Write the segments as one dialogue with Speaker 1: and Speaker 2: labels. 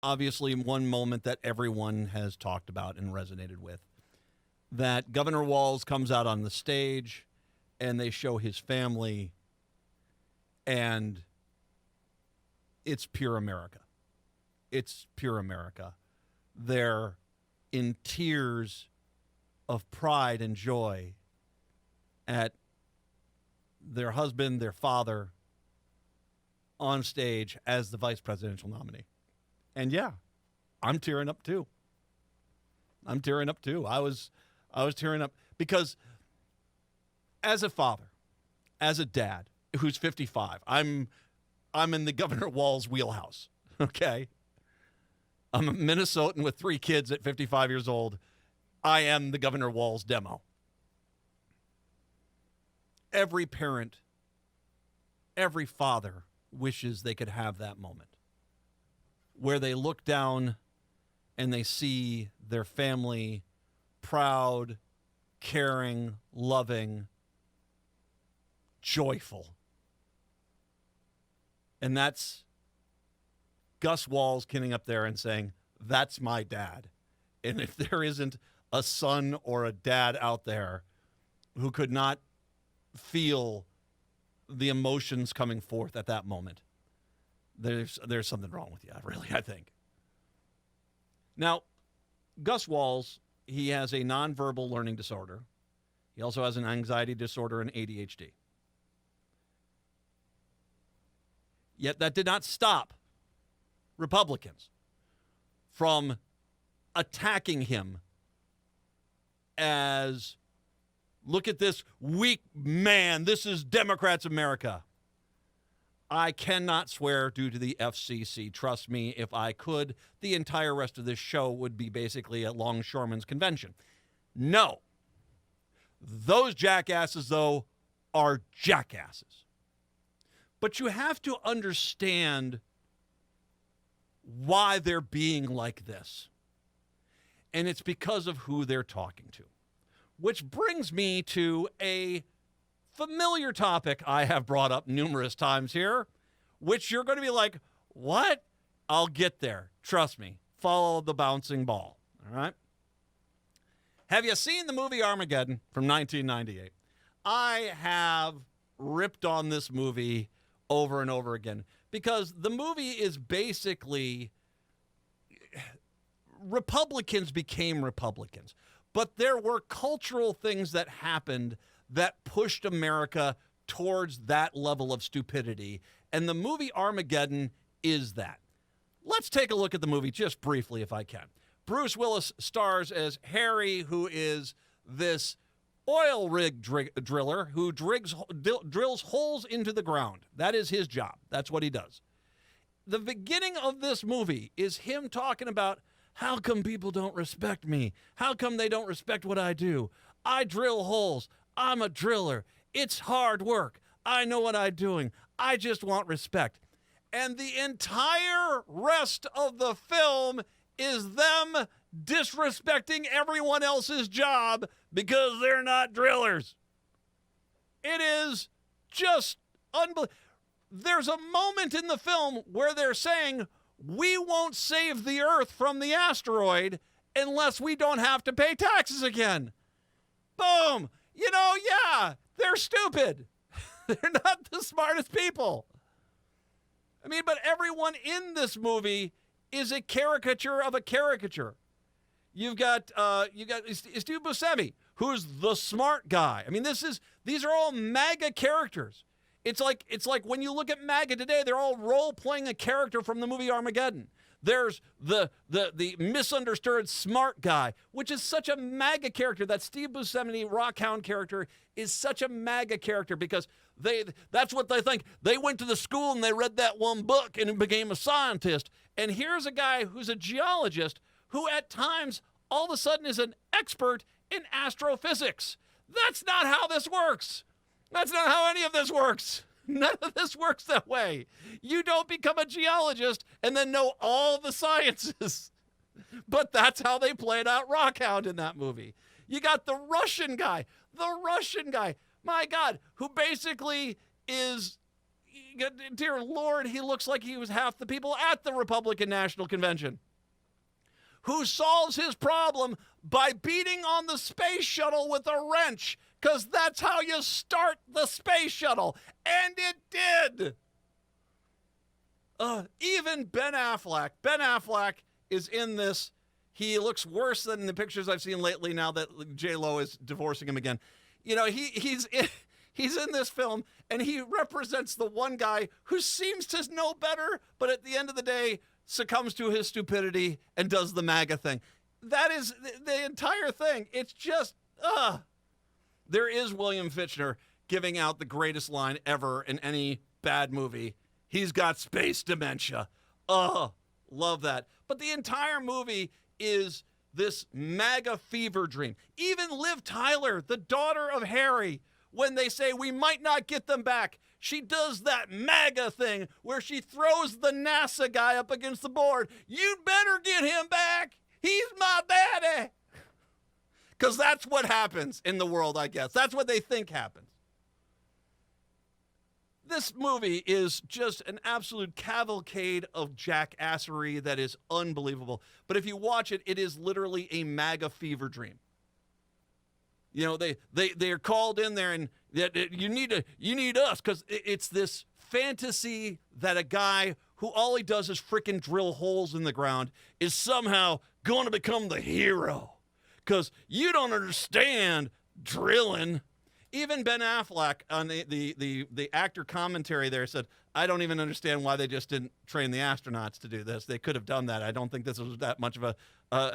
Speaker 1: obviously one moment that everyone has talked about and resonated with. That Governor Walz comes out on the stage and they show his family, and it's pure America. It's pure America. They're in tears of pride and joy at their husband, their father, on stage as the vice presidential nominee. And yeah, I'm tearing up too. I was tearing up because as a father, as a dad who's 55, I'm in the Governor Walz wheelhouse, okay? I'm a Minnesotan with 3 kids at 55 years old. I am the Governor Walz demo. Every parent, every father wishes they could have that moment where they look down and they see their family proud, caring, loving, joyful. And that's Gus Walz getting up there and saying, that's my dad. And if there isn't a son or a dad out there who could not feel the emotions coming forth at that moment, there's something wrong with you, really, I think. Now, Gus Walz, he has a nonverbal learning disorder. He also has an anxiety disorder and ADHD. Yet that did not stop Republicans from attacking him as, look at this weak man, this is Democrats' America. I cannot swear due to the FCC. Trust me, if I could, the entire rest of this show would be basically a longshoreman's convention. No. Those jackasses, though, are jackasses. But you have to understand why they're being like this. And it's because of who they're talking to. Which brings me to a familiar topic I have brought up numerous times here, which you're going to be like, what? I'll get there. Trust me. Follow the bouncing ball. All right? Have you seen the movie Armageddon from 1998? I have ripped on this movie over and over again because the movie is basically Republicans became Republicans, but there were cultural things that happened that pushed America towards that level of stupidity, and the movie Armageddon is that. Let's take a look at the movie just briefly, if I can. Bruce Willis stars as Harry, who is this oil rig driller who drills holes into the ground. That is his job. That's what he does. The beginning of this movie is him talking about, how come people don't respect me? How come they don't respect what I do? I drill holes. I'm a driller. It's hard work. I know what I'm doing. I just want respect. And the entire rest of the film is them disrespecting everyone else's job because they're not drillers. It is just unbelievable. There's a moment in the film where they're saying, we won't save the Earth from the asteroid unless we don't have to pay taxes again. Boom. You know, yeah, they're stupid. They're not the smartest people. I mean, but everyone in this movie is a caricature of a caricature. You've got Steve Buscemi, who's the smart guy. I mean, these are all MAGA characters. It's like when you look at MAGA today, they're all role-playing a character from the movie Armageddon. There's the misunderstood smart guy, which is such a MAGA character. That Steve Buscemi Rockhound character is such a MAGA character because that's what they think. They went to the school and they read that one book and became a scientist. And here's a guy who's a geologist who at times all of a sudden is an expert in astrophysics. That's not how this works. That's not how any of this works. None of this works that way. You don't become a geologist and then know all the sciences. But that's how they played out Rockhound in that movie. You got the Russian guy, my God, who basically is, dear Lord, he looks like he was half the people at the Republican National Convention, who solves his problem by beating on the space shuttle with a wrench, because that's how you start the space shuttle. And it did. Even Ben Affleck. Ben Affleck is in this. He looks worse than the pictures I've seen lately now that J-Lo is divorcing him again. You know, he's in this film, and he represents the one guy who seems to know better, but at the end of the day succumbs to his stupidity and does the MAGA thing. That is the entire thing. It's just, There is William Fichtner giving out the greatest line ever in any bad movie. He's got space dementia. Love that. But the entire movie is this MAGA fever dream. Even Liv Tyler, the daughter of Harry, when they say we might not get them back, she does that MAGA thing where she throws the NASA guy up against the board. You'd better get him back. He's my daddy. Because that's what happens in the world, I guess. That's what they think happens. This movie is just an absolute cavalcade of jackassery that is unbelievable. But if you watch it, it is literally a MAGA fever dream. You know, they are called in there, and you need us, because it's this fantasy that a guy who all he does is frickin' drill holes in the ground is somehow going to become the hero. Because you don't understand drilling. Even Ben Affleck on the actor commentary there said, I don't even understand why they just didn't train the astronauts to do this. They could have done that. I don't think this was that much of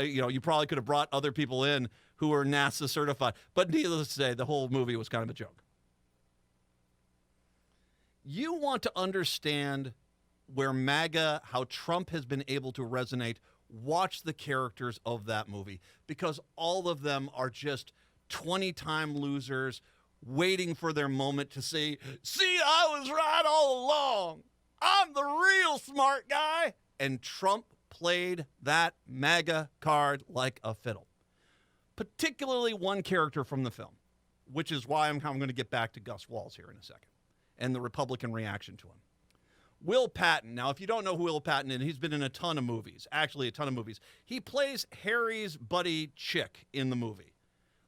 Speaker 1: you probably could have brought other people in who were NASA certified. But needless to say, the whole movie was kind of a joke. You want to understand where MAGA, how Trump has been able to resonate, watch the characters of that movie, because all of them are just 20-time losers waiting for their moment to say, see, I was right all along. I'm the real smart guy. And Trump played that MAGA card like a fiddle. Particularly one character from the film, which is why I'm going to get back to Gus Walz here in a second and the Republican reaction to him. Will Patton. Now, if you don't know who Will Patton is, he's been in a ton of movies, actually a ton of movies. He plays Harry's buddy Chick in the movie.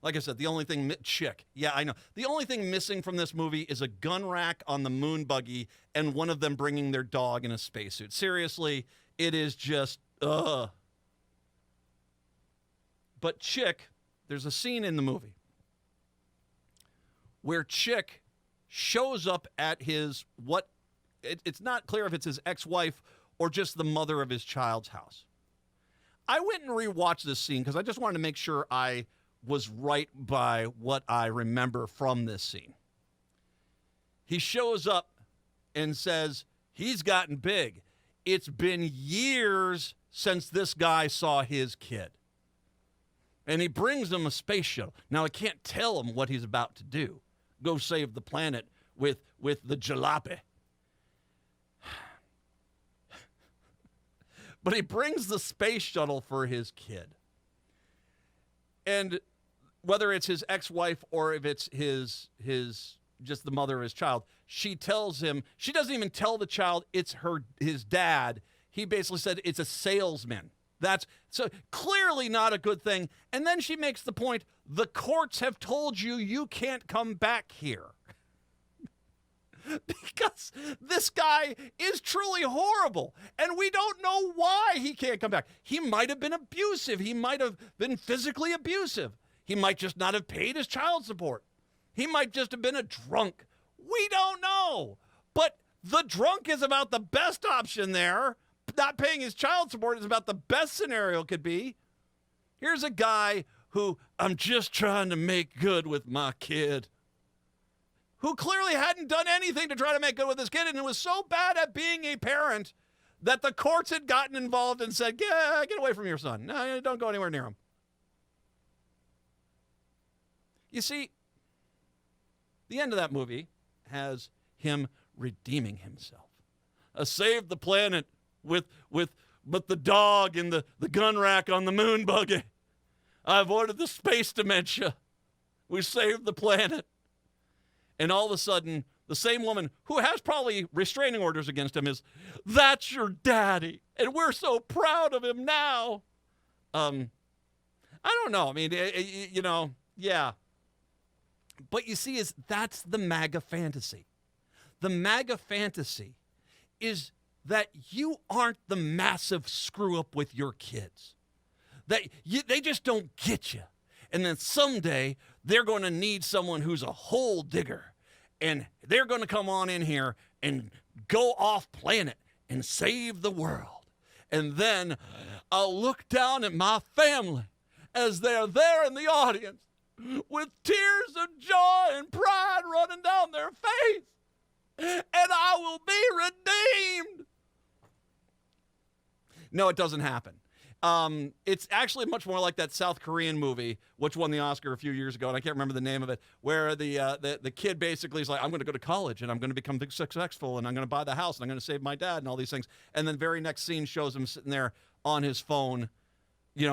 Speaker 1: Like I said, the only thing, Chick. Yeah, I know. The only thing missing from this movie is a gun rack on the moon buggy and one of them bringing their dog in a spacesuit. Seriously, it is just, But Chick, there's a scene in the movie where Chick shows up at his, it's not clear if it's his ex-wife or just the mother of his child's house. I went and rewatched this scene because I just wanted to make sure I was right by what I remember from this scene. He shows up and says, he's gotten big. It's been years since this guy saw his kid. And he brings him a space shuttle. Now, I can't tell him what he's about to do. Go save the planet with the jalopy. But he brings the space shuttle for his kid. And whether it's his ex-wife or if it's his just the mother of his child, she tells him, she doesn't even tell the child it's his dad. He basically said it's a salesman. That's so clearly not a good thing. And then she makes the point, the courts have told you can't come back here. Because this guy is truly horrible, and we don't know why he can't come back. He might have been abusive. He might have been physically abusive. He might just not have paid his child support. He might just have been a drunk. We don't know. But the drunk is about the best option there. Not paying his child support is about the best scenario could be. Here's a guy who, I'm just trying to make good with my kid, who clearly hadn't done anything to try to make good with his kid, and was so bad at being a parent that the courts had gotten involved and said, get away from your son. No, don't go anywhere near him. You see, the end of that movie has him redeeming himself. I saved the planet with the dog and the gun rack on the moon buggy. I avoided the space dementia. We saved the planet. And all of a sudden, the same woman who has probably restraining orders against him is, that's your daddy, and we're so proud of him now. I don't know. I mean, yeah. But you see, that's the MAGA fantasy. The MAGA fantasy is that you aren't the massive screw-up with your kids. They just don't get you. And then someday they're going to need someone who's a hole digger. And they're going to come on in here and go off planet and save the world. And then I'll look down at my family as they're there in the audience with tears of joy and pride running down their face. And I will be redeemed. No, it doesn't happen. It's actually much more like that South Korean movie, which won the Oscar a few years ago, and I can't remember the name of it, where the kid basically is like, I'm going to go to college, and I'm going to become successful, and I'm going to buy the house, and I'm going to save my dad, and all these things. And then the very next scene shows him sitting there on his phone,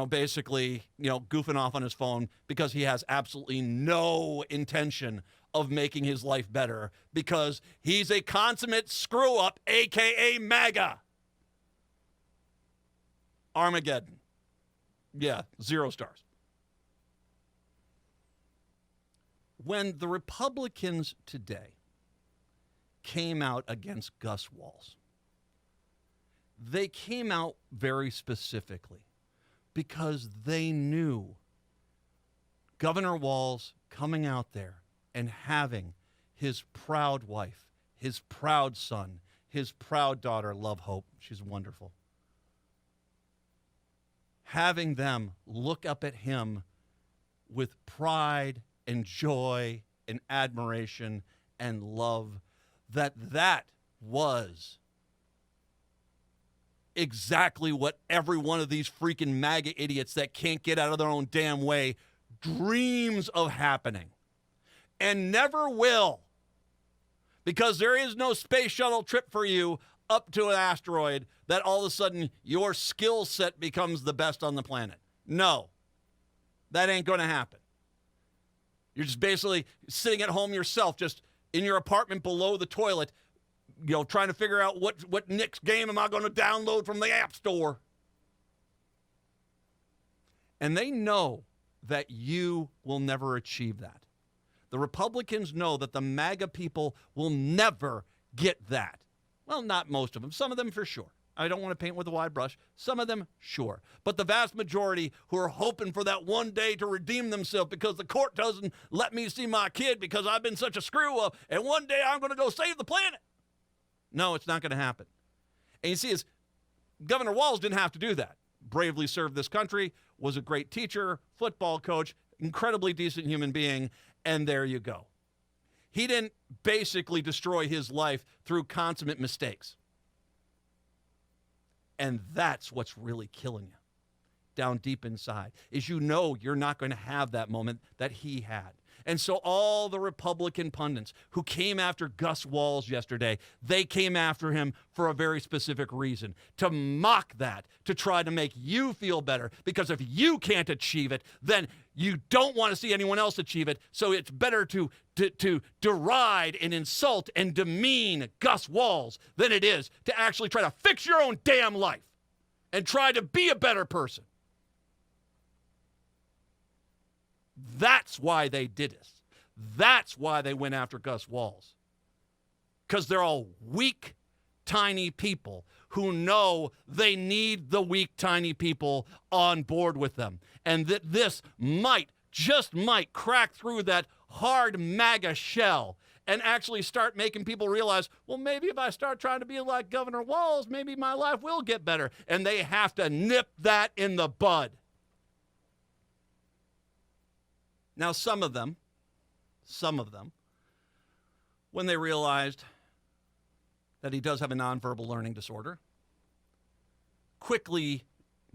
Speaker 1: basically, goofing off on his phone because he has absolutely no intention of making his life better because he's a consummate screw-up, a.k.a. MAGA. Armageddon. Yeah, 0 stars. When the Republicans today came out against Gus Walz, they came out very specifically because they knew Governor Walz coming out there and having his proud wife, his proud son, his proud daughter, Love Hope, she's wonderful, having them look up at him with pride and joy and admiration and love, that was exactly what every one of these freaking MAGA idiots that can't get out of their own damn way dreams of happening and never will, because there is no space shuttle trip for you up to an asteroid that all of a sudden your skill set becomes the best on the planet. No, that ain't going to happen. You're just basically sitting at home yourself, just in your apartment below the toilet, trying to figure out what next game am I going to download from the App Store. And they know that you will never achieve that. The Republicans know that the MAGA people will never get that. Well, not most of them. Some of them for sure. I don't want to paint with a wide brush. Some of them, sure. But the vast majority who are hoping for that one day to redeem themselves because the court doesn't let me see my kid because I've been such a screw-up, and one day I'm going to go save the planet. No, it's not going to happen. And you see, Governor Walz didn't have to do that. Bravely served this country, was a great teacher, football coach, incredibly decent human being, and there you go. He didn't basically destroy his life through consummate mistakes. And that's what's really killing you down deep inside, is you're not going to have that moment that he had. And so all the Republican pundits who came after Gus Walz yesterday, they came after him for a very specific reason, to mock that, to try to make you feel better. Because if you can't achieve it, then you don't want to see anyone else achieve it. So it's better to deride and insult and demean Gus Walz than it is to actually try to fix your own damn life and try to be a better person. That's why they did it. That's why they went after Gus Walz. Because they're all weak, tiny people who know they need the weak, tiny people on board with them. And that this just might crack through that hard MAGA shell and actually start making people realize, well, maybe if I start trying to be like Governor Walz, maybe my life will get better. And they have to nip that in the bud. Now, some of them, when they realized that he does have a nonverbal learning disorder, quickly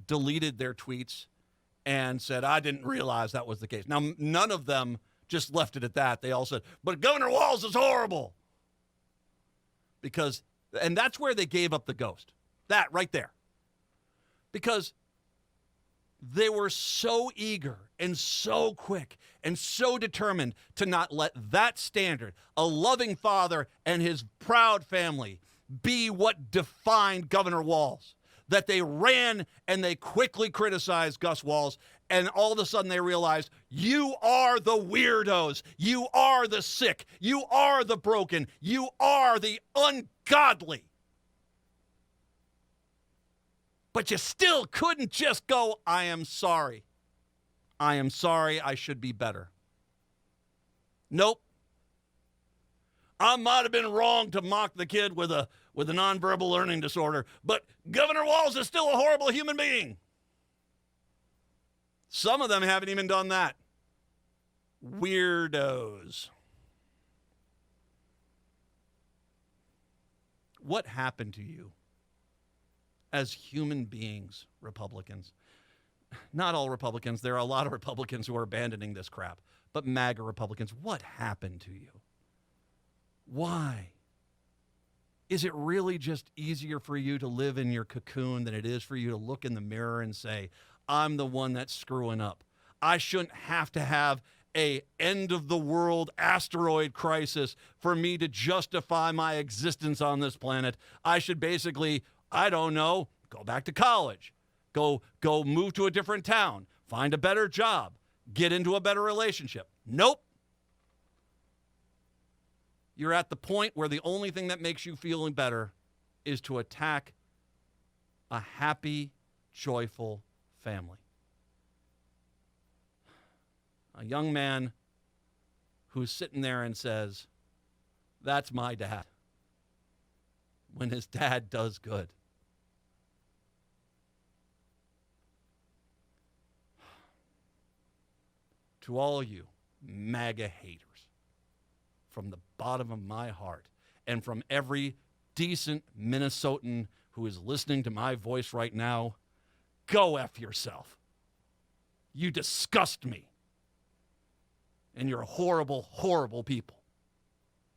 Speaker 1: deleted their tweets and said, I didn't realize that was the case. Now, none of them just left it at that. They all said, but Governor Walz is horrible. And that's where they gave up the ghost. That right there. Because They were so eager and so quick and so determined to not let that standard, a loving father and his proud family, be what defined Governor Walz, that they ran and they quickly criticized Gus Walz, and all of a sudden they realized, you are the weirdos, you are the sick, you are the broken, you are the ungodly. But you still couldn't just go, I am sorry. I am sorry, I should be better. Nope. I might have been wrong to mock the kid with a nonverbal learning disorder, but Governor Walz is still a horrible human being. Some of them haven't even done that. Weirdos. What happened to you as human beings, Republicans? Not all Republicans. There are a lot of Republicans who are abandoning this crap. But MAGA Republicans, what happened to you? Why? Is it really just easier for you to live in your cocoon than it is for you to look in the mirror and say, I'm the one that's screwing up? I shouldn't have to have a end-of-the-world asteroid crisis for me to justify my existence on this planet. I should basically, I don't know, go back to college, go move to a different town, find a better job, get into a better relationship. Nope. You're at the point where the only thing that makes you feel better is to attack a happy, joyful family. A young man who's sitting there and says, that's my dad, when his dad does good. To all you MAGA haters, from the bottom of my heart, and from every decent Minnesotan who is listening to my voice right now, go F yourself. You disgust me. And you're horrible, horrible people.